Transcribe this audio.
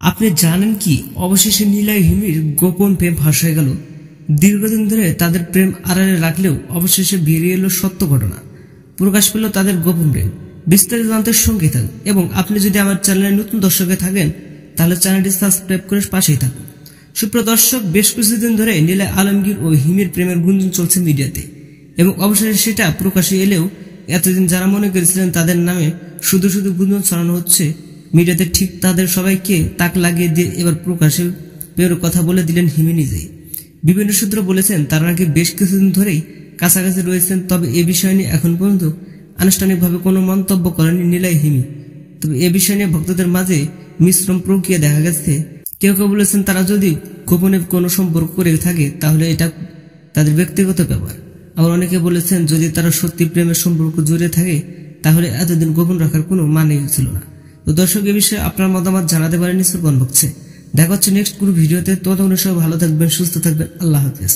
আপনি জানেন কি অবশেষে নীলয় হিমির গোপন প্রেম ফাঁস হয়ে গেল। দীর্ঘদিন ধরে তাদের প্রেম আড়ালে রাখলেও অবশেষে বেরিয়ে এলো সত্য ঘটনা, প্রকাশ পেল তাদের গোপন প্রেম। বিস্তারিত জানতে সঙ্গে থাকুন এবং আপনি যদি আমার চ্যানেলে নতুন দর্শকে থাকেন তাহলে চ্যানেলটি সাবস্ক্রাইব করে পাশেই থাকুন। সুপ্রিয় দর্শক, বেশ কিছুদিন ধরে নীলয় আলমগীর ও হিমির প্রেমের গুঞ্জন চলছে মিডিয়াতে এবং অবশেষে সেটা প্রকাশে এলেও এতদিন যারা মনে করেছিলেন তাদের নামে শুধু শুধু গুঞ্জন ছড়ানো হচ্ছে মিডিয়াতে, ঠিক তাদের সবাইকে তাক লাগিয়ে দিয়ে এবার প্রকাশে প্রেমের কথা বলে দিলেন হিমি নিজেই। বিভিন্ন সূত্র বলেছেন তারা নাকি বেশ কিছুদিন ধরেই কাছাকাছি রয়েছেন, তবে এ বিষয় নিয়ে এখন পর্যন্ত আনুষ্ঠানিকভাবে কোনো মন্তব্য করেনি নীলয় হিমি। তবে এ বিষয় নিয়ে ভক্তদের মাঝে মিশ্র প্রক্রিয়া দেখা গেছে। কেউ কেউ বলেছেন তারা যদি গোপনে কোনো সম্পর্ক করে থাকে তাহলে এটা তাদের ব্যক্তিগত ব্যাপার, আবার অনেকে বলেছেন যদি তারা সত্যি প্রেমের সম্পর্ক জড়িয়ে থাকে তাহলে এতদিন গোপন রাখার কোনো মানে ছিল না। তো দর্শক, এ বিষয়ে আপনার মতামত জানাতে পারেন নিচের কমেন্ট বক্সে। দেখা হচ্ছে নেক্সট কোনো ভিডিওতে। ততক্ষণ সবাই ভালো থাকবেন, সুস্থ থাকবেন। আল্লাহ হাফেজ।